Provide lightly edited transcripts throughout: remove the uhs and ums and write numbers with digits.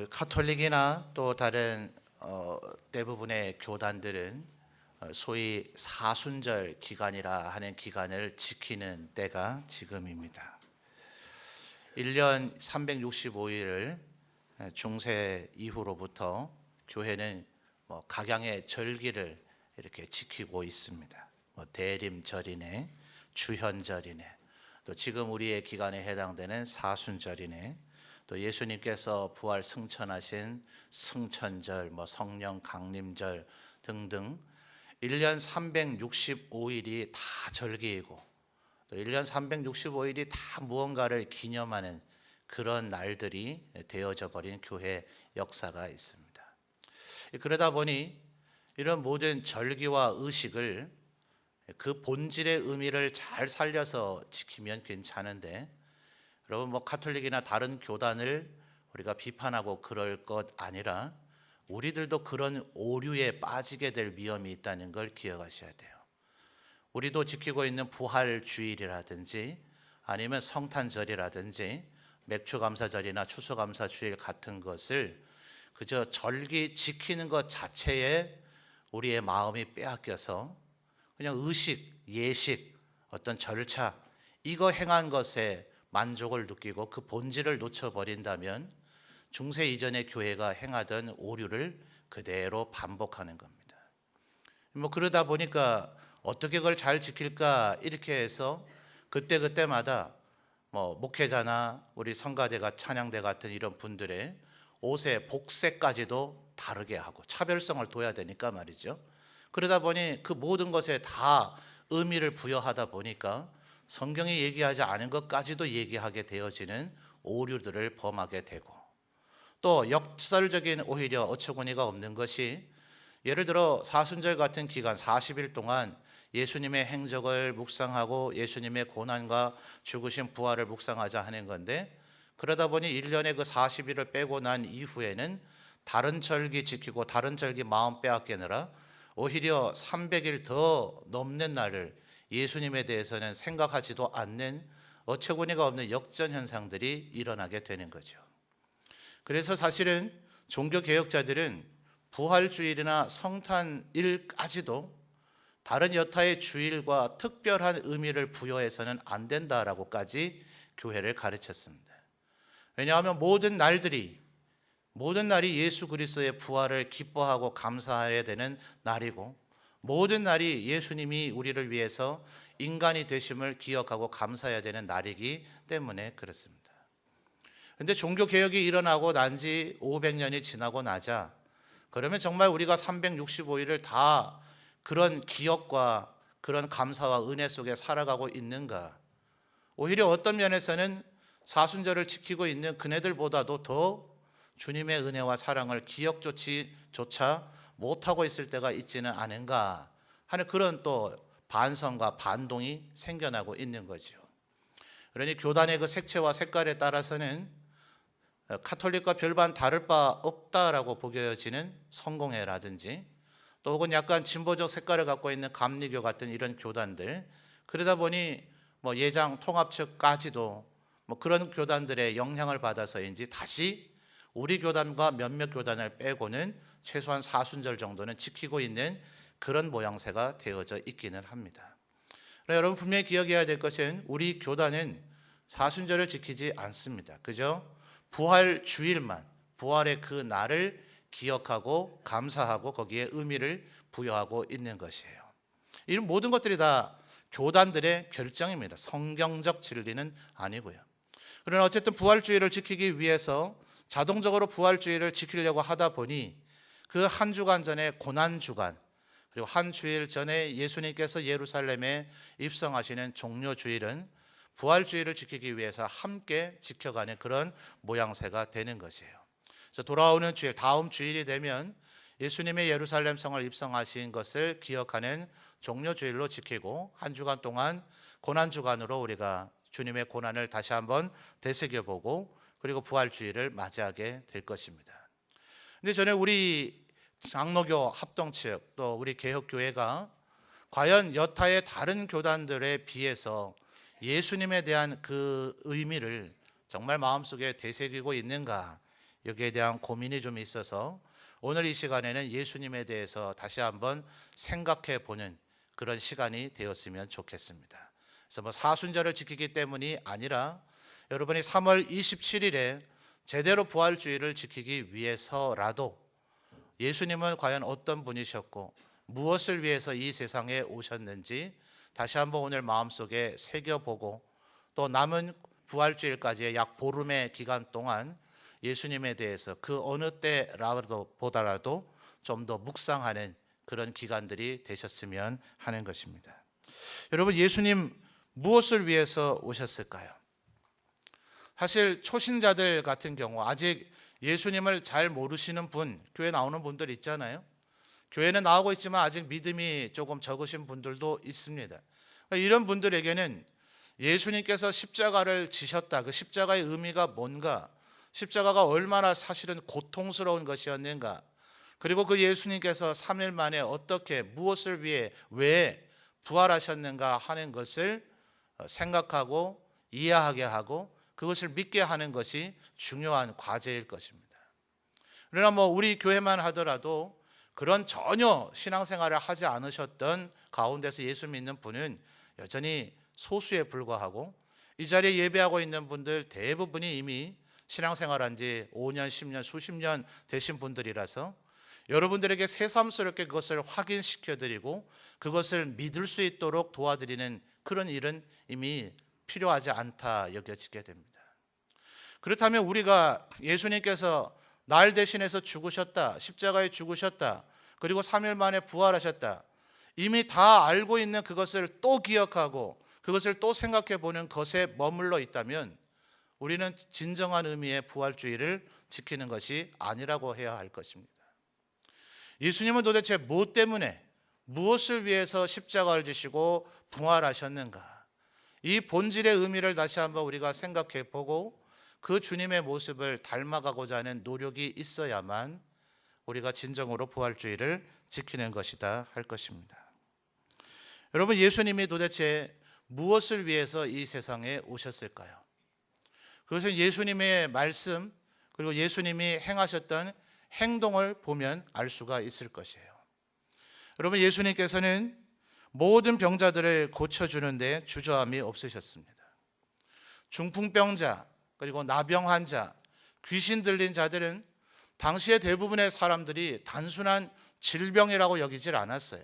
카톨릭이나 또 다른 대부분의 교단들은 소위 사순절 기간이라 하는 기간을 지키는 때가 지금입니다. 1년 365일을 중세 이후로부터 교회는 각양의 절기를 이렇게 지키고 있습니다. 대림절이네, 주현절이네, 또 지금 우리의 기간에 해당되는 사순절이네, 또 예수님께서 부활 승천하신 승천절, 성령 강림절 등등 1년 365일이 다 절기이고 또 1년 365일이 다 무언가를 기념하는 그런 날들이 되어져 버린 교회 역사가 있습니다. 그러다 보니 이런 모든 절기와 의식을 그 본질의 의미를 잘 살려서 지키면 괜찮은데, 여러분 카톨릭이나 다른 교단을 우리가 비판하고 그럴 것 아니라 우리들도 그런 오류에 빠지게 될 위험이 있다는 걸 기억하셔야 돼요. 우리도 지키고 있는 부활주일이라든지 아니면 성탄절이라든지 맥주감사절이나 추수감사주일 같은 것을 그저 절기 지키는 것 자체에 우리의 마음이 빼앗겨서 그냥 의식, 예식, 어떤 절차 이거 행한 것에 만족을 느끼고 그 본질을 놓쳐버린다면 중세 이전의 교회가 행하던 오류를 그대로 반복하는 겁니다. 그러다 보니까 어떻게 그걸 잘 지킬까 이렇게 해서 그때마다 목회자나 우리 성가대가 찬양대 같은 이런 분들의 옷의 복색까지도 다르게 하고 차별성을 둬야 되니까 말이죠. 그러다 보니 그 모든 것에 다 의미를 부여하다 보니까 성경이 얘기하지 않은 것까지도 얘기하게 되어지는 오류들을 범하게 되고, 또 역설적인 오히려 어처구니가 없는 것이, 예를 들어 사순절 같은 기간 40일 동안 예수님의 행적을 묵상하고 예수님의 고난과 죽으신 부활을 묵상하자 하는 건데, 그러다 보니 1년에 그 40일을 빼고 난 이후에는 다른 절기 지키고 다른 절기 마음 빼앗기느라 오히려 300일 더 넘는 날을 예수님에 대해서는 생각하지도 않는 어처구니가 없는 역전 현상들이 일어나게 되는 거죠. 그래서 사실은 종교개혁자들은 부활주일이나 성탄일까지도 다른 여타의 주일과 특별한 의미를 부여해서는 안 된다라고까지 교회를 가르쳤습니다. 왜냐하면 모든 날이 예수 그리스도의 부활을 기뻐하고 감사해야 되는 날이고, 모든 날이 예수님이 우리를 위해서 인간이 되심을 기억하고 감사해야 되는 날이기 때문에 그렇습니다. 그런데 종교개혁이 일어나고 난 지 500년이 지나고 나자, 그러면 정말 우리가 365일을 다 그런 기억과 그런 감사와 은혜 속에 살아가고 있는가? 오히려 어떤 면에서는 사순절을 지키고 있는 그네들보다도 더 주님의 은혜와 사랑을 기억조차 못하고 있을 때가 있지는 않은가 하는 그런 또 반성과 반동이 생겨나고 있는 거죠. 그러니 교단의 그 색채와 색깔에 따라서는 카톨릭과 별반 다를 바 없다라고 보여지는 성공회라든지, 또 혹은 약간 진보적 색깔을 갖고 있는 감리교 같은 이런 교단들, 그러다 보니 예장 통합 측까지도 그런 교단들의 영향을 받아서인지 다시 우리 교단과 몇몇 교단을 빼고는 최소한 사순절 정도는 지키고 있는 그런 모양새가 되어져 있기는 합니다. 여러분 분명히 기억해야 될 것은 우리 교단은 사순절을 지키지 않습니다. 그저 부활 주일만, 부활의 그 날을 기억하고 감사하고 거기에 의미를 부여하고 있는 것이에요. 이런 모든 것들이 다 교단들의 결정입니다. 성경적 진리는 아니고요. 그러나 어쨌든 부활주일을 지키기 위해서 자동적으로 부활주일을 지키려고 하다 보니 그 한 주간 전에 고난주간, 그리고 한 주일 전에 예수님께서 예루살렘에 입성하시는 종료주일은 부활주일을 지키기 위해서 함께 지켜가는 그런 모양새가 되는 것이에요. 그래서 돌아오는 주일, 다음 주일이 되면 예수님의 예루살렘 성을 입성하신 것을 기억하는 종료주일로 지키고, 한 주간 동안 고난주간으로 우리가 주님의 고난을 다시 한번 되새겨보고, 그리고 부활주일을 맞이하게 될 것입니다. 그런데 저는 우리 장로교 합동측 또 우리 개혁교회가 과연 여타의 다른 교단들에 비해서 예수님에 대한 그 의미를 정말 마음속에 되새기고 있는가, 여기에 대한 고민이 좀 있어서 오늘 이 시간에는 예수님에 대해서 다시 한번 생각해 보는 그런 시간이 되었으면 좋겠습니다. 그래서 사순절을 지키기 때문이 아니라 여러분이 3월 27일에 제대로 부활주의를 지키기 위해서라도 예수님은 과연 어떤 분이셨고 무엇을 위해서 이 세상에 오셨는지 다시 한번 오늘 마음속에 새겨보고 또 남은 부활주일까지의 약 보름의 기간 동안 예수님에 대해서 그 어느 때라도 보다라도 좀 더 묵상하는 그런 기간들이 되셨으면 하는 것입니다. 여러분, 예수님 무엇을 위해서 오셨을까요? 사실 초신자들 같은 경우 아직 예수님을 잘 모르시는 분, 교회 나오는 분들 있잖아요. 교회는 나오고 있지만 아직 믿음이 조금 적으신 분들도 있습니다. 이런 분들에게는 예수님께서 십자가를 지셨다, 그 십자가의 의미가 뭔가, 십자가가 얼마나 사실은 고통스러운 것이었는가, 그리고 그 예수님께서 3일 만에 어떻게 무엇을 위해 왜 부활하셨는가 하는 것을 생각하고 이해하게 하고 그것을 믿게 하는 것이 중요한 과제일 것입니다. 그러나 우리 교회만 하더라도 그런 전혀 신앙생활을 하지 않으셨던 가운데서 예수 믿는 분은 여전히 소수에 불과하고, 이 자리에 예배하고 있는 분들 대부분이 이미 신앙생활한 지 5년, 10년, 수십 년 되신 분들이라서 여러분들에게 새삼스럽게 그것을 확인시켜드리고 그것을 믿을 수 있도록 도와드리는 그런 일은 이미 필요하지 않다 여겨지게 됩니다. 그렇다면 우리가 예수님께서 날 대신해서 죽으셨다, 십자가에 죽으셨다, 그리고 3일 만에 부활하셨다, 이미 다 알고 있는 그것을 또 기억하고 그것을 또 생각해 보는 것에 머물러 있다면 우리는 진정한 의미의 부활주의를 지키는 것이 아니라고 해야 할 것입니다. 예수님은 도대체 무엇 때문에, 무엇을 위해서 십자가를 지시고 부활하셨는가, 이 본질의 의미를 다시 한번 우리가 생각해 보고 그 주님의 모습을 닮아가고자 하는 노력이 있어야만 우리가 진정으로 부활주의를 지키는 것이다 할 것입니다. 여러분, 예수님이 도대체 무엇을 위해서 이 세상에 오셨을까요? 그것은 예수님의 말씀 그리고 예수님이 행하셨던 행동을 보면 알 수가 있을 것이에요. 여러분, 예수님께서는 모든 병자들을 고쳐주는데 주저함이 없으셨습니다. 중풍병자, 그리고 나병 환자, 귀신 들린 자들은 당시의 대부분의 사람들이 단순한 질병이라고 여기질 않았어요.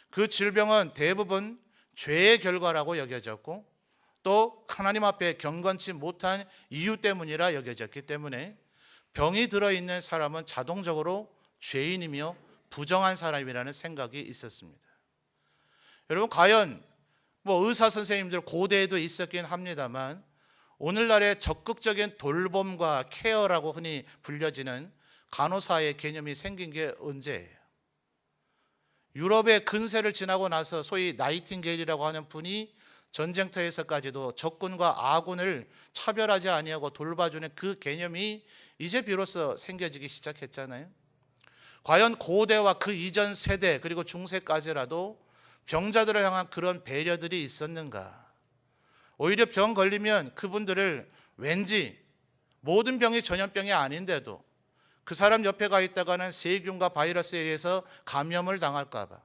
그 질병은 대부분 죄의 결과라고 여겨졌고 또 하나님 앞에 경건치 못한 이유 때문이라 여겨졌기 때문에 병이 들어있는 사람은 자동적으로 죄인이며 부정한 사람이라는 생각이 있었습니다. 여러분, 과연 의사 선생님들 고대에도 있었긴 합니다만 오늘날의 적극적인 돌봄과 케어라고 흔히 불려지는 간호사의 개념이 생긴 게 언제예요? 유럽의 근세를 지나고 나서 소위 나이팅게일이라고 하는 분이 전쟁터에서까지도 적군과 아군을 차별하지 아니하고 돌봐주는 그 개념이 이제 비로소 생겨지기 시작했잖아요. 과연 고대와 그 이전 세대 그리고 중세까지라도 병자들을 향한 그런 배려들이 있었는가? 오히려 병 걸리면 그분들을 왠지 모든 병이 전염병이 아닌데도 그 사람 옆에 가 있다가는 세균과 바이러스에 의해서 감염을 당할까 봐,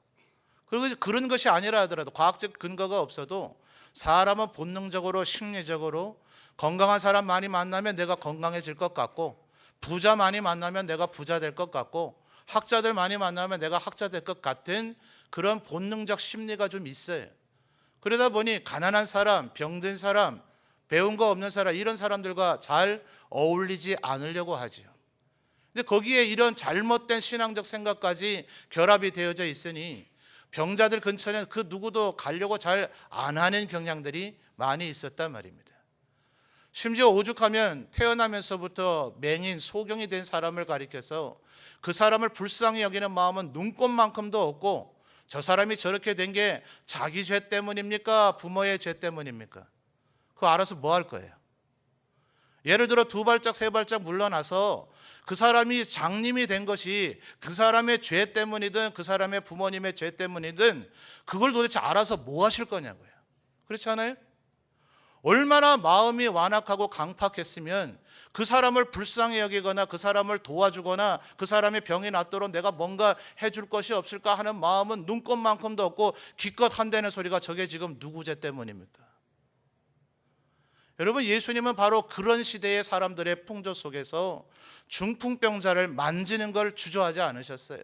그리고 그런 것이 아니라 하더라도 과학적 근거가 없어도 사람은 본능적으로 심리적으로 건강한 사람 많이 만나면 내가 건강해질 것 같고, 부자 많이 만나면 내가 부자 될 것 같고, 학자들 많이 만나면 내가 학자 될 것 같은 그런 본능적 심리가 좀 있어요. 그러다 보니 가난한 사람, 병든 사람, 배운 거 없는 사람, 이런 사람들과 잘 어울리지 않으려고 하죠. 근데 거기에 이런 잘못된 신앙적 생각까지 결합이 되어져 있으니 병자들 근처는 그 누구도 가려고 잘 안 하는 경향들이 많이 있었단 말입니다. 심지어 오죽하면 태어나면서부터 맹인, 소경이 된 사람을 가리켜서 그 사람을 불쌍히 여기는 마음은 눈꼽만큼도 없고, 저 사람이 저렇게 된 게 자기 죄 때문입니까? 부모의 죄 때문입니까? 그거 알아서 뭐 할 거예요? 예를 들어 2발짝 3발짝 물러나서 그 사람이 장님이 된 것이 그 사람의 죄 때문이든 그 사람의 부모님의 죄 때문이든 그걸 도대체 알아서 뭐 하실 거냐고요. 그렇지 않아요? 얼마나 마음이 완악하고 강팍했으면 그 사람을 불쌍히 여기거나 그 사람을 도와주거나 그 사람의 병이 낫도록 내가 뭔가 해줄 것이 없을까 하는 마음은 눈꼽만큼도 없고 기껏 한다는 소리가 저게 지금 누구 죄 때문입니까? 여러분, 예수님은 바로 그런 시대의 사람들의 풍조 속에서 중풍병자를 만지는 걸 주저하지 않으셨어요.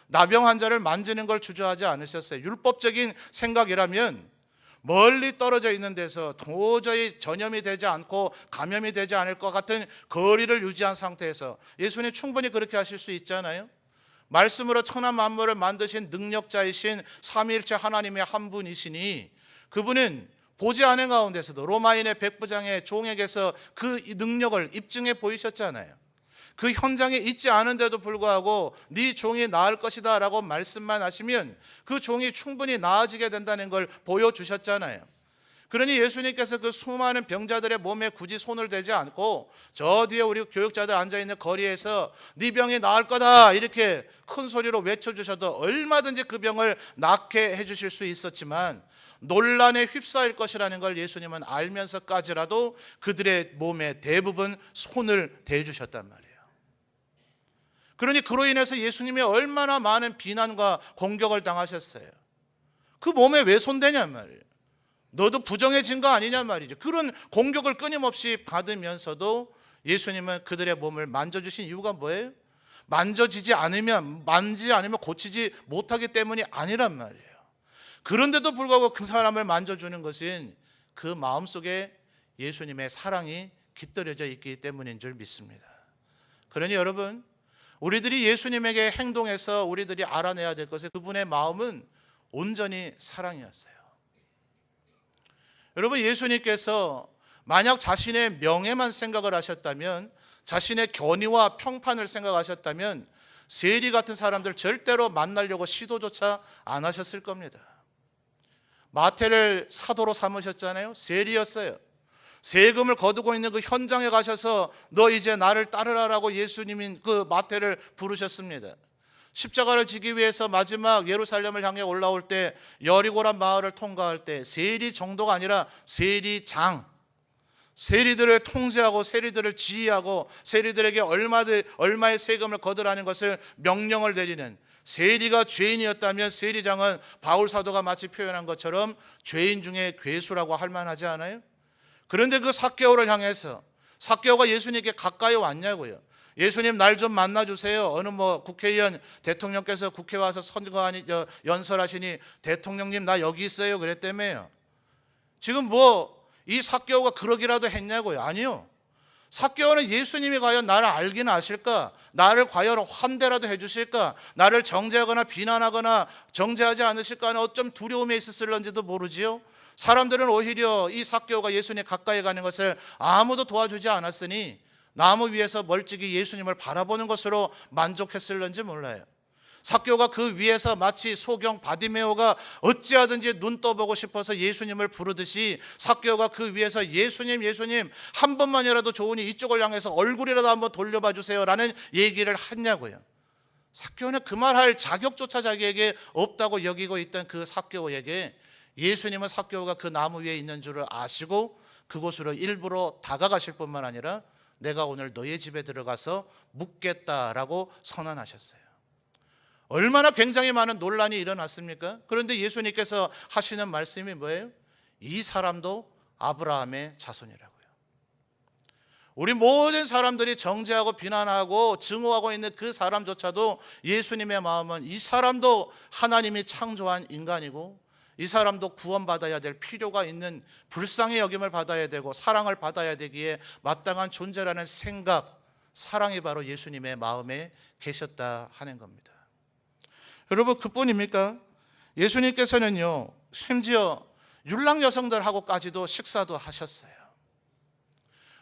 나병 환자를 만지는 걸 주저하지 않으셨어요. 율법적인 생각이라면 멀리 떨어져 있는 데서 도저히 전염이 되지 않고 감염이 되지 않을 것 같은 거리를 유지한 상태에서 예수님 충분히 그렇게 하실 수 있잖아요. 말씀으로 천하 만물을 만드신 능력자이신 삼위일체 하나님의 한 분이시니 그분은 보지 않은 가운데서도 로마인의 백부장의 종에게서 그 능력을 입증해 보이셨잖아요. 그 현장에 있지 않은데도 불구하고 네 종이 나을 것이다 라고 말씀만 하시면 그 종이 충분히 나아지게 된다는 걸 보여주셨잖아요. 그러니 예수님께서 그 수많은 병자들의 몸에 굳이 손을 대지 않고 저 뒤에 우리 교육자들 앉아있는 거리에서 네 병이 나을 거다 이렇게 큰 소리로 외쳐주셔도 얼마든지 그 병을 낫게 해주실 수 있었지만 논란에 휩싸일 것이라는 걸 예수님은 알면서까지라도 그들의 몸에 대부분 손을 대주셨단 말이에요. 그러니 그로 인해서 예수님이 얼마나 많은 비난과 공격을 당하셨어요. 그 몸에 왜 손대냔 말이에요. 너도 부정해진 거 아니냔 말이죠. 그런 공격을 끊임없이 받으면서도 예수님은 그들의 몸을 만져주신 이유가 뭐예요? 만지지 않으면 고치지 못하기 때문이 아니란 말이에요. 그런데도 불구하고 그 사람을 만져주는 것은 그 마음속에 예수님의 사랑이 깃들여져 있기 때문인 줄 믿습니다. 그러니 여러분, 우리들이 예수님에게 행동해서 우리들이 알아내야 될 것은 그분의 마음은 온전히 사랑이었어요. 여러분, 예수님께서 만약 자신의 명예만 생각을 하셨다면, 자신의 견의와 평판을 생각하셨다면 세리 같은 사람들 절대로 만나려고 시도조차 안 하셨을 겁니다. 마태를 사도로 삼으셨잖아요. 세리였어요. 세금을 거두고 있는 그 현장에 가셔서 너 이제 나를 따르라라고 예수님이 그 마태를 부르셨습니다. 십자가를 지기 위해서 마지막 예루살렘을 향해 올라올 때 여리고란 마을을 통과할 때 세리 정도가 아니라 세리장, 세리들을 통제하고 세리들을 지휘하고 세리들에게 얼마의 세금을 거두라는 것을 명령을 내리는, 세리가 죄인이었다면 세리장은 바울 사도가 마치 표현한 것처럼 죄인 중에 괴수라고 할 만하지 않아요? 그런데 그 삭개오를 향해서, 삭개오가 예수님께 가까이 왔냐고요. 예수님 날 좀 만나주세요. 어느 국회의원 대통령께서 국회 와서 연설하시니 대통령님 나 여기 있어요 그랬다며요. 지금 이 삭개오가 그러기라도 했냐고요. 아니요. 삭개오는 예수님이 과연 나를 알긴 아실까? 나를 과연 환대라도 해주실까? 나를 정죄하거나 비난하거나 정죄하지 않으실까 하는 어쩜 두려움에 있었을런지도 모르지요. 사람들은 오히려 이 삭개오가 예수님 가까이 가는 것을 아무도 도와주지 않았으니 나무 위에서 멀찍이 예수님을 바라보는 것으로 만족했을런지 몰라요. 삭개오가 그 위에서 마치 소경 바디메오가 어찌하든지 눈 떠보고 싶어서 예수님을 부르듯이 삭개오가 그 위에서 예수님 한 번만이라도 좋으니 이쪽을 향해서 얼굴이라도 한번 돌려봐 주세요 라는 얘기를 했냐고요. 삭개오는 그 말할 자격조차 자기에게 없다고 여기고 있던 그 삭개오에게 예수님은 삭개오가 그 나무 위에 있는 줄을 아시고 그곳으로 일부러 다가가실 뿐만 아니라 내가 오늘 너의 집에 들어가서 묵겠다라고 선언하셨어요. 얼마나 굉장히 많은 논란이 일어났습니까? 그런데 예수님께서 하시는 말씀이 뭐예요? 이 사람도 아브라함의 자손이라고요. 우리 모든 사람들이 정죄하고 비난하고 증오하고 있는 그 사람조차도 예수님의 마음은 이 사람도 하나님이 창조한 인간이고 이 사람도 구원받아야 될 필요가 있는, 불쌍히 여김을 받아야 되고 사랑을 받아야 되기에 마땅한 존재라는 생각, 사랑이 바로 예수님의 마음에 계셨다 하는 겁니다. 여러분, 그뿐입니까? 예수님께서는요, 심지어 율랑 여성들하고까지도 식사도 하셨어요.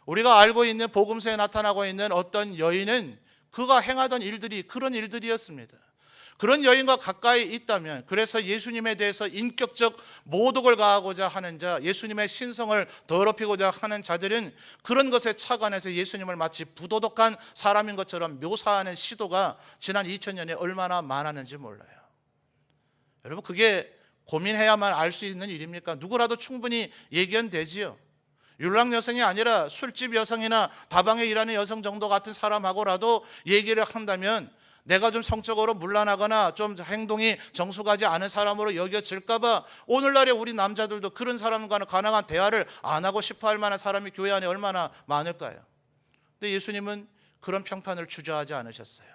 우리가 알고 있는 복음서에 나타나고 있는 어떤 여인은 그가 행하던 일들이 그런 일들이었습니다. 그런 여인과 가까이 있다면, 그래서 예수님에 대해서 인격적 모독을 가하고자 하는 자, 예수님의 신성을 더럽히고자 하는 자들은 그런 것에 착안해서 예수님을 마치 부도덕한 사람인 것처럼 묘사하는 시도가 지난 2000년에 얼마나 많았는지 몰라요. 여러분, 그게 고민해야만 알 수 있는 일입니까? 누구라도 충분히 예견되지요. 율락 여성이 아니라 술집 여성이나 다방에 일하는 여성 정도 같은 사람하고라도 얘기를 한다면 내가 좀 성적으로 문란하거나 좀 행동이 정숙하지 않은 사람으로 여겨질까 봐 오늘날에 우리 남자들도 그런 사람과는 가능한 대화를 안 하고 싶어 할 만한 사람이 교회 안에 얼마나 많을까요? 근데 예수님은 그런 평판을 주저하지 않으셨어요.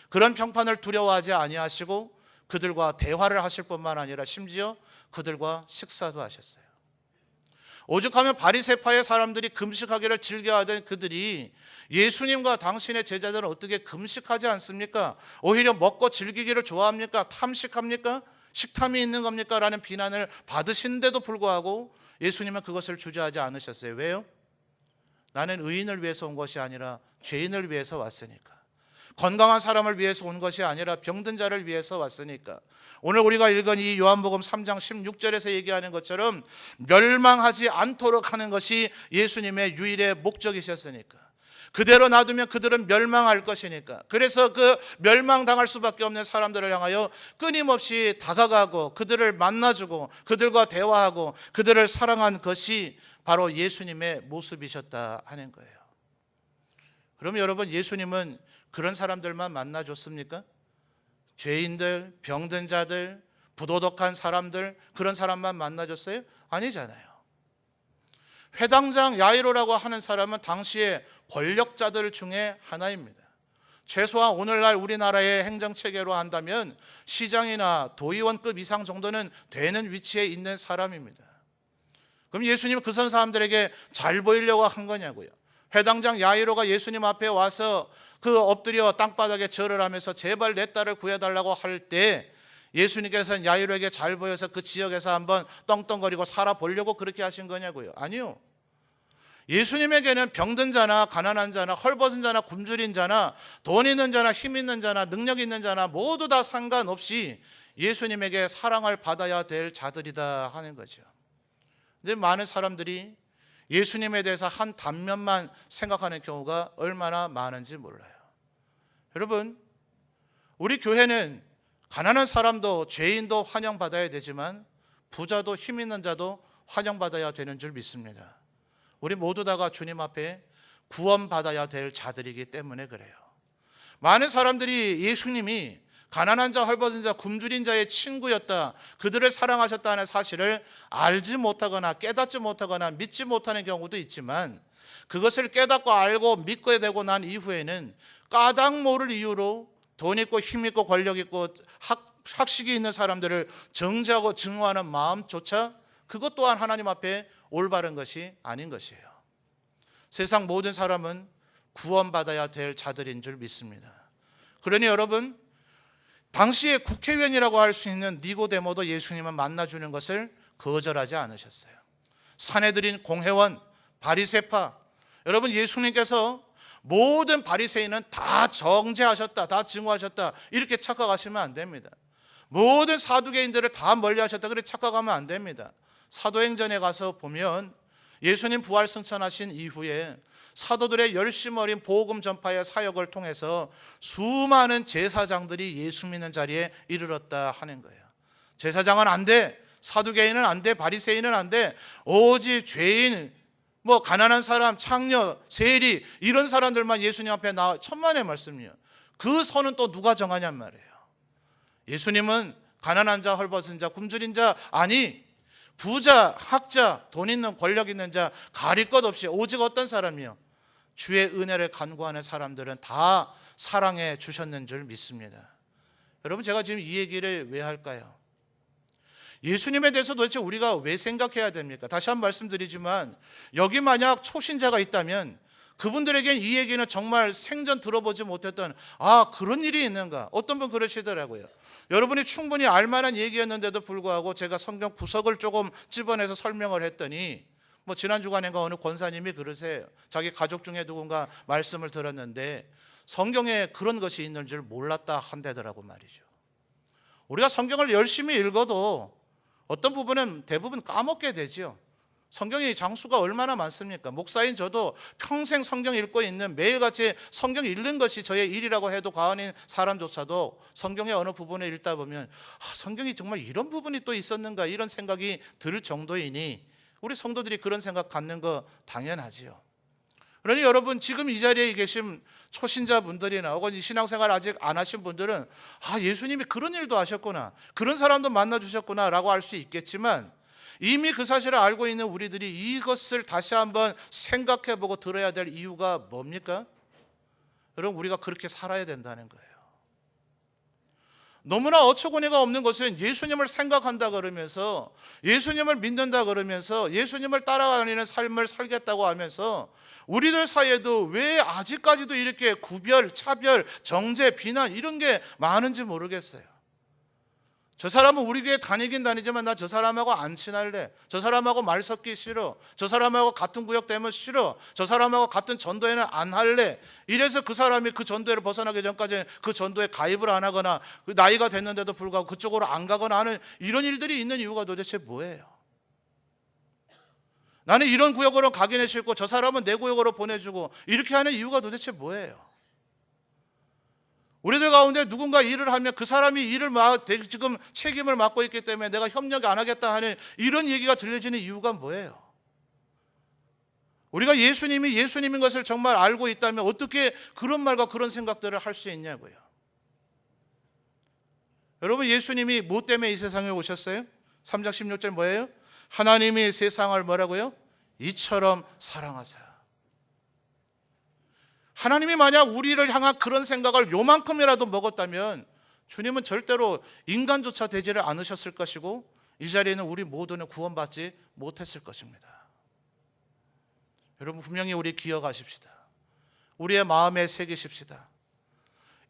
그런 평판을 두려워하지 아니하시고 그들과 대화를 하실 뿐만 아니라 심지어 그들과 식사도 하셨어요. 오죽하면 바리새파의 사람들이 금식하기를 즐겨하던 그들이 예수님과 당신의 제자들은 어떻게 금식하지 않습니까? 오히려 먹고 즐기기를 좋아합니까? 탐식합니까? 식탐이 있는 겁니까? 라는 비난을 받으신데도 불구하고 예수님은 그것을 주저하지 않으셨어요. 왜요? 나는 의인을 위해서 온 것이 아니라 죄인을 위해서 왔으니까. 건강한 사람을 위해서 온 것이 아니라 병든 자를 위해서 왔으니까. 오늘 우리가 읽은 이 요한복음 3장 16절에서 얘기하는 것처럼 멸망하지 않도록 하는 것이 예수님의 유일의 목적이셨으니까. 그대로 놔두면 그들은 멸망할 것이니까. 그래서 그 멸망당할 수밖에 없는 사람들을 향하여 끊임없이 다가가고 그들을 만나주고 그들과 대화하고 그들을 사랑한 것이 바로 예수님의 모습이셨다 하는 거예요. 그럼 여러분, 예수님은 그런 사람들만 만나줬습니까? 죄인들, 병든 자들, 부도덕한 사람들, 그런 사람만 만나줬어요? 아니잖아요. 회당장 야이로라고 하는 사람은 당시의 권력자들 중에 하나입니다. 최소한 오늘날 우리나라의 행정체계로 한다면 시장이나 도의원급 이상 정도는 되는 위치에 있는 사람입니다. 그럼 예수님은 그 사람들에게 잘 보이려고 한 거냐고요. 회당장 야이로가 예수님 앞에 와서 그 엎드려 땅바닥에 절을 하면서 제발 내 딸을 구해달라고 할 때 예수님께서는 야이로에게 잘 보여서 그 지역에서 한번 떵떵거리고 살아보려고 그렇게 하신 거냐고요. 아니요. 예수님에게는 병든 자나 가난한 자나 헐벗은 자나 굶주린 자나 돈 있는 자나 힘 있는 자나 능력 있는 자나 모두 다 상관없이 예수님에게 사랑을 받아야 될 자들이다 하는 거죠. 근데 많은 사람들이 예수님에 대해서 한 단면만 생각하는 경우가 얼마나 많은지 몰라요. 여러분, 우리 교회는 가난한 사람도 죄인도 환영받아야 되지만 부자도 힘 있는 자도 환영받아야 되는 줄 믿습니다. 우리 모두 다가 주님 앞에 구원받아야 될 자들이기 때문에 그래요. 많은 사람들이 예수님이 가난한 자, 헐벗은 자, 굶주린 자의 친구였다, 그들을 사랑하셨다는 사실을 알지 못하거나 깨닫지 못하거나 믿지 못하는 경우도 있지만 그것을 깨닫고 알고 믿게 되고 난 이후에는 까닭 모를 이유로 돈 있고 힘 있고 권력 있고 학식이 있는 사람들을 정죄하고 증오하는 마음조차 그것 또한 하나님 앞에 올바른 것이 아닌 것이에요. 세상 모든 사람은 구원받아야 될 자들인 줄 믿습니다. 그러니 여러분, 당시의 국회의원이라고 할 수 있는 니고데모도 예수님을 만나주는 것을 거절하지 않으셨어요. 산헤드린, 공회원, 바리새파, 여러분, 예수님께서 모든 바리새인은 다 정죄하셨다, 다 증오하셨다 이렇게 착각하시면 안 됩니다. 모든 사두개인들을 다 멀리하셨다 그렇게 착각하면 안 됩니다. 사도행전에 가서 보면 예수님 부활 승천하신 이후에 사도들의 열심 어린 복음 전파의 사역을 통해서 수많은 제사장들이 예수 믿는 자리에 이르렀다 하는 거예요. 제사장은 안 돼, 사두개인은 안 돼, 바리새인은 안 돼, 오직 죄인, 가난한 사람, 창녀, 세리 이런 사람들만 예수님 앞에 나와. 천만의 말씀이요. 그 선은 또 누가 정하냔 말이에요. 예수님은 가난한 자, 헐벗은 자, 굶주린 자, 아니 부자, 학자, 돈 있는 권력 있는 자 가릴 것 없이 오직 어떤 사람이요? 주의 은혜를 간구하는 사람들은 다 사랑해 주셨는 줄 믿습니다. 여러분, 제가 지금 이 얘기를 왜 할까요? 예수님에 대해서 도대체 우리가 왜 생각해야 됩니까? 다시 한번 말씀드리지만 여기 만약 초신자가 있다면 그분들에겐 이 얘기는 정말 생전 들어보지 못했던 그런 일이 있는가? 어떤 분 그러시더라고요. 여러분이 충분히 알만한 얘기였는데도 불구하고 제가 성경 구석을 조금 집어내서 설명을 했더니 지난 주간인가 어느 권사님이 그러세요. 자기 가족 중에 누군가 말씀을 들었는데 성경에 그런 것이 있는 줄 몰랐다 한대더라고 말이죠. 우리가 성경을 열심히 읽어도 어떤 부분은 대부분 까먹게 되죠. 성경의 장수가 얼마나 많습니까? 목사인 저도 평생 성경 읽고 있는, 매일같이 성경 읽는 것이 저의 일이라고 해도 과언인 사람조차도 성경의 어느 부분을 읽다 보면 성경이 정말 이런 부분이 또 있었는가 이런 생각이 들 정도이니 우리 성도들이 그런 생각 갖는 거 당연하지요. 그러니 여러분, 지금 이 자리에 계신 초신자분들이나 혹은 신앙생활 아직 안 하신 분들은 예수님이 그런 일도 하셨구나, 그런 사람도 만나주셨구나 라고 할 수 있겠지만, 이미 그 사실을 알고 있는 우리들이 이것을 다시 한번 생각해보고 들어야 될 이유가 뭡니까? 여러분, 우리가 그렇게 살아야 된다는 거예요. 너무나 어처구니가 없는 것은 예수님을 생각한다 그러면서, 예수님을 믿는다 그러면서, 예수님을 따라가는 삶을 살겠다고 하면서 우리들 사이에도 왜 아직까지도 이렇게 구별, 차별, 정죄, 비난 이런 게 많은지 모르겠어요. 저 사람은 우리 교회 다니긴 다니지만 나 저 사람하고 안 친할래, 저 사람하고 말 섞기 싫어, 저 사람하고 같은 구역 되면 싫어, 저 사람하고 같은 전도회는 안 할래. 이래서 그 사람이 그 전도회를 벗어나기 전까지 그 전도에 가입을 안 하거나, 나이가 됐는데도 불구하고 그쪽으로 안 가거나 하는 이런 일들이 있는 이유가 도대체 뭐예요? 나는 이런 구역으로 가기는 싫고 저 사람은 내 구역으로 보내주고, 이렇게 하는 이유가 도대체 뭐예요? 우리들 가운데 누군가 일을 하면 그 사람이 일을 지금 책임을 맡고 있기 때문에 내가 협력 안 하겠다 하는 이런 얘기가 들려지는 이유가 뭐예요? 우리가 예수님이 예수님인 것을 정말 알고 있다면 어떻게 그런 말과 그런 생각들을 할 수 있냐고요. 여러분, 예수님이 뭐 때문에 이 세상에 오셨어요? 3장 16절 뭐예요? 하나님이 세상을 뭐라고요? 이처럼 사랑하사. 하나님이 만약 우리를 향한 그런 생각을 요만큼이라도 먹었다면 주님은 절대로 인간조차 되지를 않으셨을 것이고, 이 자리에는 우리 모두는 구원받지 못했을 것입니다. 여러분, 분명히 우리 기억하십시다. 우리의 마음에 새기십시다.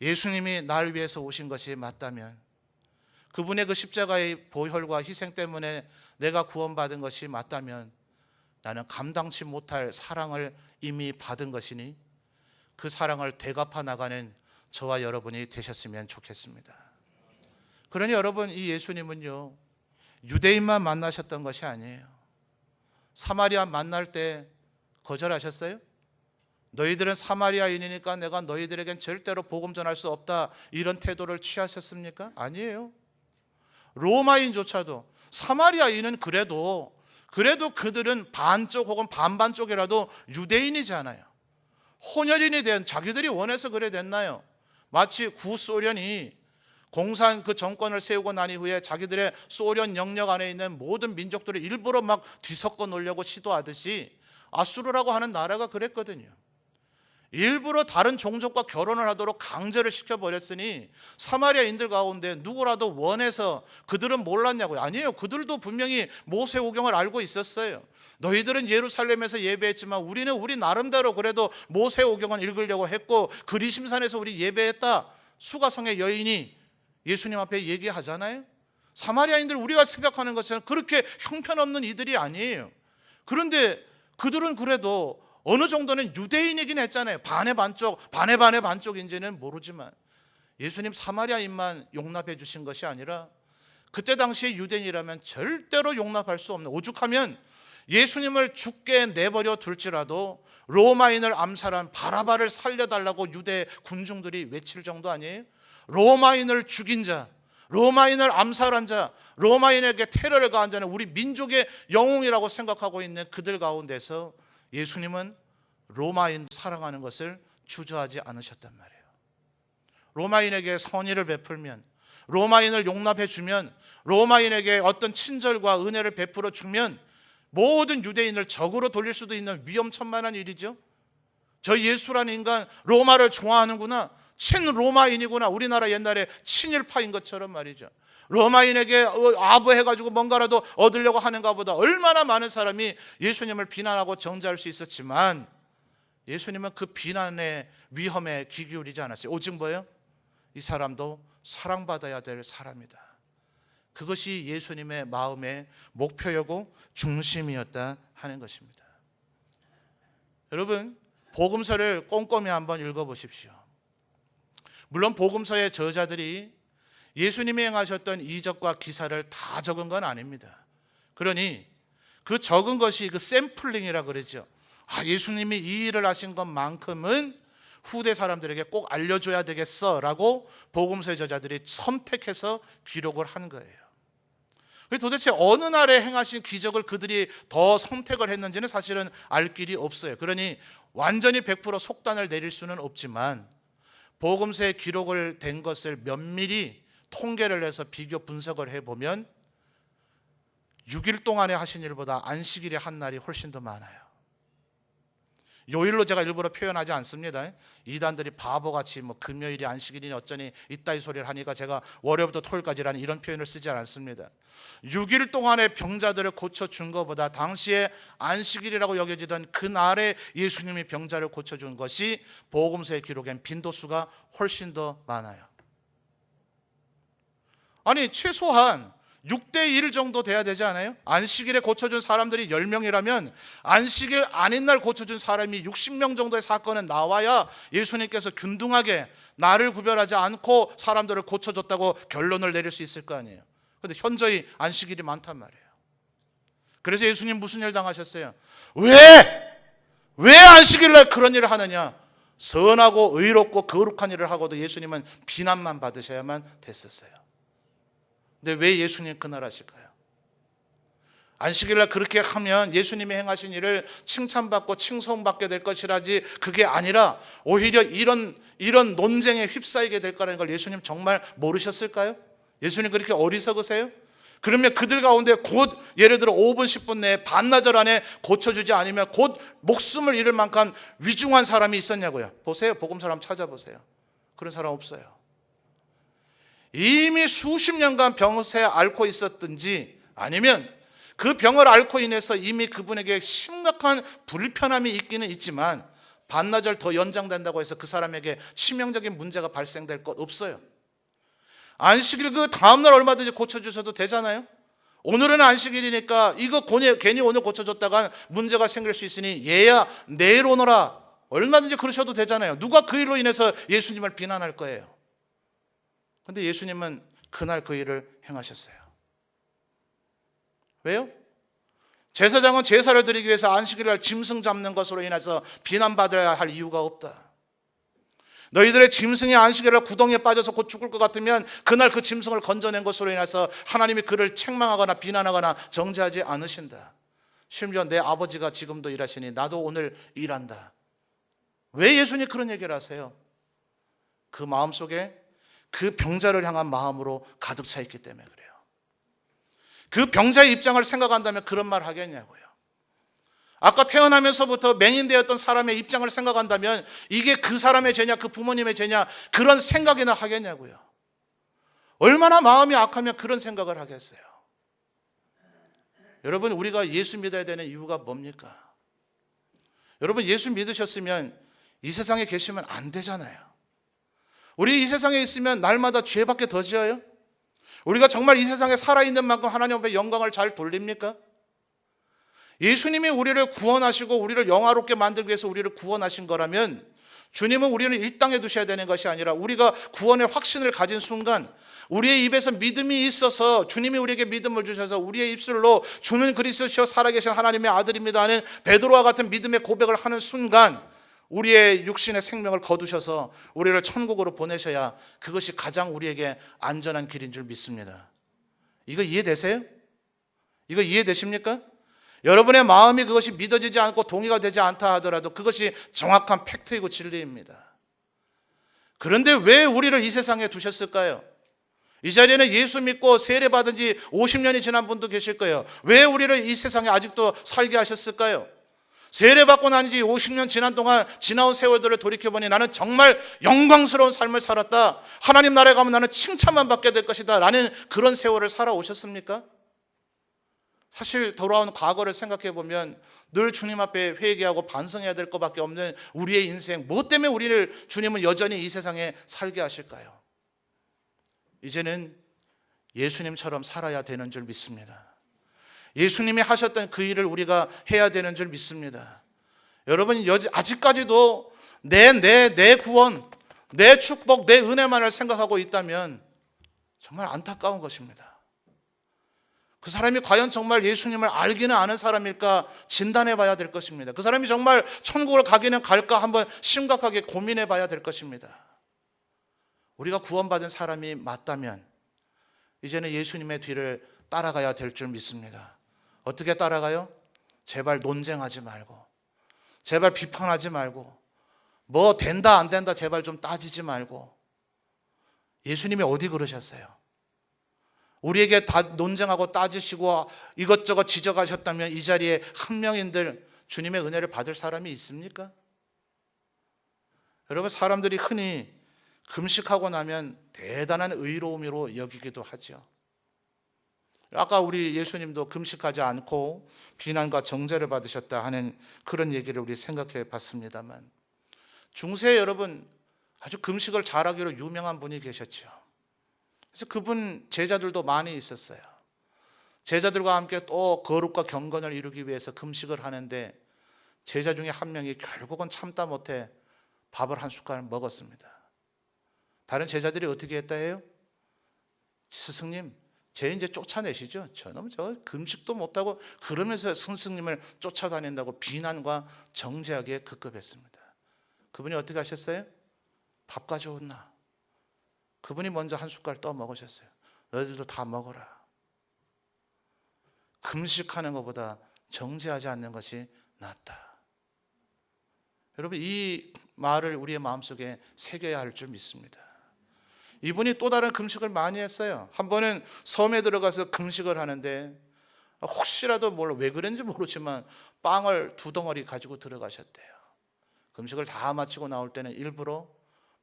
예수님이 날 위해서 오신 것이 맞다면, 그분의 그 십자가의 보혈과 희생 때문에 내가 구원받은 것이 맞다면, 나는 감당치 못할 사랑을 이미 받은 것이니 그 사랑을 되갚아 나가는 저와 여러분이 되셨으면 좋겠습니다. 그러니 여러분, 이 예수님은요, 유대인만 만나셨던 것이 아니에요. 사마리아 만날 때 거절하셨어요? 너희들은 사마리아인이니까 내가 너희들에겐 절대로 복음 전할 수 없다, 이런 태도를 취하셨습니까? 아니에요. 로마인조차도, 사마리아인은 그래도 그들은 반쪽 혹은 반반 쪽이라도 유대인이잖아요. 혼혈인이 된, 자기들이 원해서 그래 됐나요? 마치 구소련이 공산 그 정권을 세우고 난 이후에 자기들의 소련 영역 안에 있는 모든 민족들을 일부러 막 뒤섞어 놓으려고 시도하듯이 아수르라고 하는 나라가 그랬거든요. 일부러 다른 종족과 결혼을 하도록 강제를 시켜버렸으니 사마리아인들 가운데 누구라도 원해서, 그들은 몰랐냐고요? 아니에요. 그들도 분명히 모세오경을 알고 있었어요. 너희들은 예루살렘에서 예배했지만 우리는 우리 나름대로 그래도 모세오경을 읽으려고 했고 그리심산에서 우리 예배했다, 수가성의 여인이 예수님 앞에 얘기하잖아요. 사마리아인들, 우리가 생각하는 것처럼 그렇게 형편없는 이들이 아니에요. 그런데 그들은 그래도 어느 정도는 유대인이긴 했잖아요. 반의 반의 반쪽인지는 모르지만 예수님 사마리아인만 용납해 주신 것이 아니라 그때 당시에 유대인이라면 절대로 용납할 수 없는, 오죽하면 예수님을 죽게 내버려 둘지라도 로마인을 암살한 바라바를 살려달라고 유대 군중들이 외칠 정도 아니에요? 로마인을 죽인 자, 로마인을 암살한 자, 로마인에게 테러를 가한 자는 우리 민족의 영웅이라고 생각하고 있는 그들 가운데서 예수님은 로마인 사랑하는 것을 주저하지 않으셨단 말이에요. 로마인에게 선의를 베풀면, 로마인을 용납해 주면, 로마인에게 어떤 친절과 은혜를 베풀어 주면 모든 유대인을 적으로 돌릴 수도 있는 위험천만한 일이죠. 저 예수라는 인간 로마를 좋아하는구나, 친로마인이구나, 우리나라 옛날에 친일파인 것처럼 말이죠. 로마인에게 아부해가지고 뭔가라도 얻으려고 하는가 보다 얼마나 많은 사람이 예수님을 비난하고 정죄할 수 있었지만 예수님은 그 비난의 위험에 귀 기울이지 않았어요. 오직 뭐예요? 이 사람도 사랑받아야 될 사람이다. 그것이 예수님의 마음의 목표였고 중심이었다 하는 것입니다. 여러분, 복음서를 꼼꼼히 한번 읽어보십시오. 물론 복음서의 저자들이 예수님이 행하셨던 이적과 기사를 다 적은 건 아닙니다. 그러니 그 적은 것이 그 샘플링이라 그러죠. 예수님이 이 일을 하신 것만큼은 후대 사람들에게 꼭 알려줘야 되겠어 라고 복음서의 저자들이 선택해서 기록을 한 거예요. 도대체 어느 날에 행하신 기적을 그들이 더 선택을 했는지는 사실은 알 길이 없어요. 그러니 완전히 100% 속단을 내릴 수는 없지만 복음서에 기록을 된 것을 면밀히 통계를 해서 비교 분석을 해보면 6일 동안에 하신 일보다 안식일의 한 날이 훨씬 더 많아요. 요일로 제가 일부러 표현하지 않습니다. 이단들이 바보같이 금요일이 안식일이니 어쩌니 이따위 소리를 하니까 제가 월요일부터 토요일까지라는 이런 표현을 쓰지 않습니다. 6일 동안의 병자들을 고쳐준 것보다 당시에 안식일이라고 여겨지던 그날에 예수님이 병자를 고쳐준 것이 복음서에 기록된 빈도수가 훨씬 더 많아요. 아니 최소한 6대1 정도 돼야 되지 않아요? 안식일에 고쳐준 사람들이 10명이라면 안식일 아닌 날 고쳐준 사람이 60명 정도의 사건은 나와야 예수님께서 균등하게 나를 구별하지 않고 사람들을 고쳐줬다고 결론을 내릴 수 있을 거 아니에요. 그런데 현저히 안식일이 많단 말이에요. 그래서 예수님 무슨 일 당하셨어요? 왜 안식일 날 그런 일을 하느냐? 선하고 의롭고 거룩한 일을 하고도 예수님은 비난만 받으셔야만 됐었어요. 근데 왜 예수님 그날 하실까요? 안식일날 그렇게 하면 예수님이 행하신 일을 칭찬받고 칭송받게 될 것이라지 그게 아니라 오히려 이런 논쟁에 휩싸이게 될 거라는 걸 예수님 정말 모르셨을까요? 예수님 그렇게 어리석으세요? 그러면 그들 가운데 곧 예를 들어 5분 10분 내에 반나절 안에 고쳐주지 않으면 곧 목숨을 잃을 만큼 위중한 사람이 있었냐고요. 보세요. 복음서 한번 찾아보세요. 그런 사람 없어요. 이미 수십 년간 병세 앓고 있었든지 아니면 그 병을 앓고 인해서 이미 그분에게 심각한 불편함이 있기는 있지만 반나절 더 연장된다고 해서 그 사람에게 치명적인 문제가 발생될 것 없어요. 안식일 그 다음날 얼마든지 고쳐주셔도 되잖아요. 오늘은 안식일이니까 이거 괜히 오늘 고쳐줬다가 문제가 생길 수 있으니 얘야 내일 오너라 얼마든지 그러셔도 되잖아요. 누가 그 일로 인해서 예수님을 비난할 거예요. 그런데 예수님은 그날 그 일을 행하셨어요. 왜요? 제사장은 제사를 드리기 위해서 안식일날 짐승 잡는 것으로 인해서 비난받아야 할 이유가 없다. 너희들의 짐승이 안식일날 구덩이에 빠져서 곧 죽을 것 같으면 그날 그 짐승을 건져낸 것으로 인해서 하나님이 그를 책망하거나 비난하거나 정죄하지 않으신다. 심지어 내 아버지가 지금도 일하시니 나도 오늘 일한다. 왜 예수님이 그런 얘기를 하세요? 그 마음속에 그 병자를 향한 마음으로 가득 차 있기 때문에 그래요. 그 병자의 입장을 생각한다면 그런 말 하겠냐고요. 아까 태어나면서부터 맹인되었던 사람의 입장을 생각한다면 이게 그 사람의 죄냐 그 부모님의 죄냐 그런 생각이나 하겠냐고요. 얼마나 마음이 악하면 그런 생각을 하겠어요. 여러분 우리가 예수 믿어야 되는 이유가 뭡니까? 여러분 예수 믿으셨으면 이 세상에 계시면 안 되잖아요. 우리 이 세상에 있으면 날마다 죄밖에 더 지어요? 우리가 정말 이 세상에 살아있는 만큼 하나님 앞에 영광을 잘 돌립니까? 예수님이 우리를 구원하시고 우리를 영화롭게 만들기 위해서 우리를 구원하신 거라면 주님은 우리를 일당에 두셔야 되는 것이 아니라 우리가 구원의 확신을 가진 순간 우리의 입에서 믿음이 있어서 주님이 우리에게 믿음을 주셔서 우리의 입술로 주는 그리스도시여 살아계신 하나님의 아들입니다 하는 베드로와 같은 믿음의 고백을 하는 순간 우리의 육신의 생명을 거두셔서 우리를 천국으로 보내셔야 그것이 가장 우리에게 안전한 길인 줄 믿습니다. 이거 이해되세요? 이거 이해되십니까? 여러분의 마음이 그것이 믿어지지 않고 동의가 되지 않다 하더라도 그것이 정확한 팩트이고 진리입니다. 그런데 왜 우리를 이 세상에 두셨을까요? 이 자리에는 예수 믿고 세례받은 지 50년이 지난 분도 계실 거예요. 왜 우리를 이 세상에 아직도 살게 하셨을까요? 세례받고 난 지 50년 지난 동안 지나온 세월들을 돌이켜보니 나는 정말 영광스러운 삶을 살았다. 하나님 나라에 가면 나는 칭찬만 받게 될 것이다 라는 그런 세월을 살아오셨습니까? 사실 돌아온 과거를 생각해보면 늘 주님 앞에 회개하고 반성해야 될 것밖에 없는 우리의 인생, 무엇 때문에 우리를 주님은 여전히 이 세상에 살게 하실까요? 이제는 예수님처럼 살아야 되는 줄 믿습니다. 예수님이 하셨던 그 일을 우리가 해야 되는 줄 믿습니다. 여러분 아직까지도 내 구원, 내 축복, 내 은혜만을 생각하고 있다면 정말 안타까운 것입니다. 그 사람이 과연 정말 예수님을 알기는 아는 사람일까 진단해 봐야 될 것입니다. 그 사람이 정말 천국을 가기는 갈까 한번 심각하게 고민해 봐야 될 것입니다. 우리가 구원받은 사람이 맞다면 이제는 예수님의 뒤를 따라가야 될 줄 믿습니다. 어떻게 따라가요? 제발 논쟁하지 말고, 제발 비판하지 말고, 뭐 된다 안 된다 제발 좀 따지지 말고. 예수님이 어디 그러셨어요? 우리에게 다 논쟁하고 따지시고 이것저것 지적하셨다면 이 자리에 한 명인들 주님의 은혜를 받을 사람이 있습니까? 여러분, 사람들이 흔히 금식하고 나면 대단한 의로움으로 여기기도 하죠. 아까 우리 예수님도 금식하지 않고 비난과 정죄를 받으셨다 하는 그런 얘기를 우리 생각해 봤습니다만, 중세 여러분 아주 금식을 잘하기로 유명한 분이 계셨죠. 그래서 그분 제자들도 많이 있었어요. 제자들과 함께 또 거룩과 경건을 이루기 위해서 금식을 하는데 제자 중에 한 명이 결국은 참다 못해 밥을 한 숟갈 먹었습니다. 다른 제자들이 어떻게 했다 해요? 스승님, 쟤 이제 쫓아내시죠. 저놈 저 금식도 못하고 그러면서 스승님을 쫓아다닌다고 비난과 정죄하기에 급급했습니다. 그분이 어떻게 하셨어요? 밥 가져온나? 그분이 먼저 한 숟갈 떠 먹으셨어요. 너희들도 다 먹어라. 금식하는 것보다 정죄하지 않는 것이 낫다. 여러분, 이 말을 우리의 마음속에 새겨야 할 줄 믿습니다. 이분이 또 다른 금식을 많이 했어요. 한 번은 섬에 들어가서 금식을 하는데 혹시라도 왜 그런지 모르지만 빵을 2덩어리 가지고 들어가셨대요. 금식을 다 마치고 나올 때는 일부러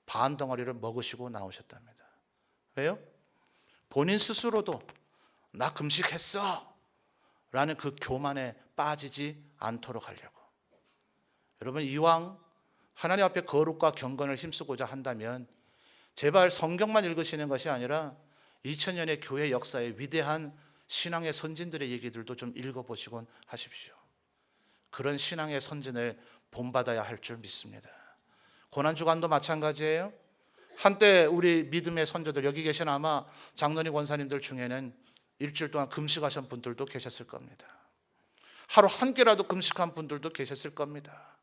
반 덩어리를 먹으시고 나오셨답니다. 왜요? 본인 스스로도 나 금식했어 라는 그 교만에 빠지지 않도록 하려고. 여러분, 이왕 하나님 앞에 거룩과 경건을 힘쓰고자 한다면 제발 성경만 읽으시는 것이 아니라 2000년의 교회 역사의 위대한 신앙의 선진들의 얘기들도 좀 읽어보시곤 하십시오. 그런 신앙의 선진을 본받아야 할 줄 믿습니다. 고난주간도 마찬가지예요. 한때 우리 믿음의 선조들, 여기 계신 아마 장로님 권사님들 중에는 일주일 동안 금식하신 분들도 계셨을 겁니다. 하루 한 끼라도 금식한 분들도 계셨을 겁니다.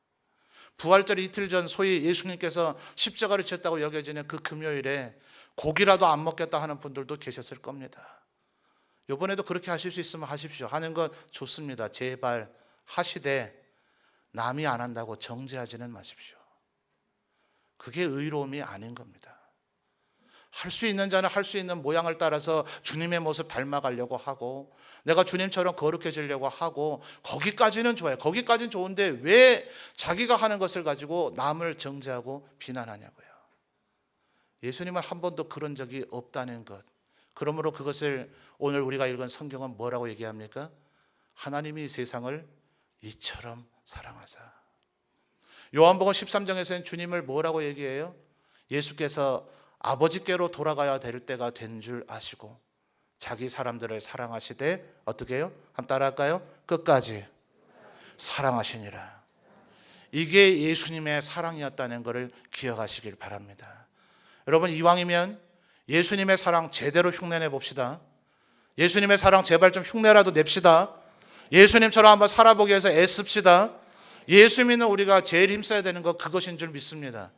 부활절 이틀 전 소위 예수님께서 십자가를 지셨다고 여겨지는 그 금요일에 고기라도 안 먹겠다 하는 분들도 계셨을 겁니다. 이번에도 그렇게 하실 수 있으면 하십시오. 하는 건 좋습니다. 제발 하시되 남이 안 한다고 정죄하지는 마십시오. 그게 의로움이 아닌 겁니다. 할 수 있는 자는 할 수 있는 모양을 따라서 주님의 모습 닮아가려고 하고 내가 주님처럼 거룩해지려고 하고 거기까지는 좋아요. 거기까지는 좋은데 왜 자기가 하는 것을 가지고 남을 정죄하고 비난하냐고요. 예수님은 한 번도 그런 적이 없다는 것. 그러므로 그것을 오늘 우리가 읽은 성경은 뭐라고 얘기합니까? 하나님이 세상을 이처럼 사랑하사. 요한복음 13장에서는 주님을 뭐라고 얘기해요? 예수께서 아버지께로 돌아가야 될 때가 된 줄 아시고 자기 사람들을 사랑하시되 어떻게 해요? 한번 따라할까요? 끝까지 사랑하시니라. 이게 예수님의 사랑이었다는 것을 기억하시길 바랍니다. 여러분, 이왕이면 예수님의 사랑 제대로 흉내내 봅시다. 예수님의 사랑 제발 좀 흉내라도 냅시다. 예수님처럼 한번 살아보기 위해서 애씁시다. 예수 믿는 우리가 제일 힘써야 되는 것, 그것인 줄 믿습니다.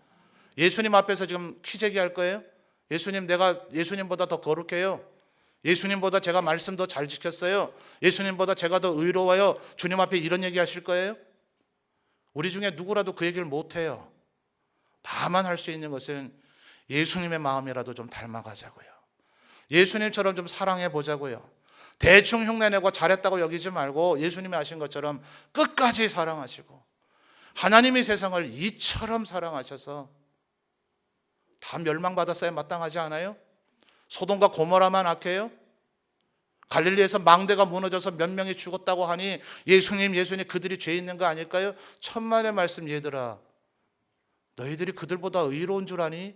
예수님 앞에서 지금 키재기 할 거예요? 예수님, 내가 예수님보다 더 거룩해요. 예수님보다 제가 말씀 더 잘 지켰어요. 예수님보다 제가 더 의로워요. 주님 앞에 이런 얘기 하실 거예요? 우리 중에 누구라도 그 얘기를 못 해요. 다만 할 수 있는 것은 예수님의 마음이라도 좀 닮아가자고요. 예수님처럼 좀 사랑해 보자고요. 대충 흉내내고 잘했다고 여기지 말고 예수님이 하신 것처럼 끝까지 사랑하시고 하나님이 세상을 이처럼 사랑하셔서 다 멸망받았어야 마땅하지 않아요? 소돔과 고모라만 악해요? 갈릴리에서 망대가 무너져서 몇 명이 죽었다고 하니 예수님 그들이 죄 있는 거 아닐까요? 천만의 말씀, 얘들아, 너희들이 그들보다 의로운 줄 아니?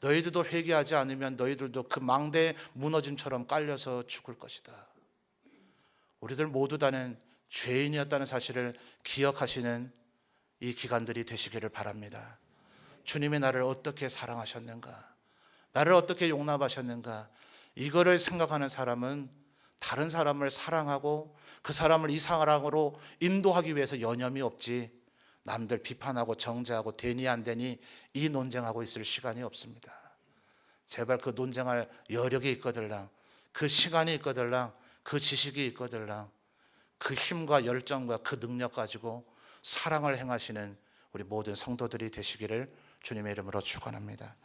너희들도 회개하지 않으면 너희들도 그 망대의 무너짐처럼 깔려서 죽을 것이다. 우리들 모두 다는 죄인이었다는 사실을 기억하시는 이 기간들이 되시기를 바랍니다. 주님이 나를 어떻게 사랑하셨는가, 나를 어떻게 용납하셨는가, 이거를 생각하는 사람은 다른 사람을 사랑하고 그 사람을 이 사랑으로 인도하기 위해서 여념이 없지, 남들 비판하고 정죄하고 되니 안 되니 이 논쟁하고 있을 시간이 없습니다. 제발 그 논쟁할 여력이 있거들랑 그 시간이 있거들랑 그 지식이 있거들랑 그 힘과 열정과 그 능력 가지고 사랑을 행하시는 우리 모든 성도들이 되시기를 주님의 이름으로 축원합니다.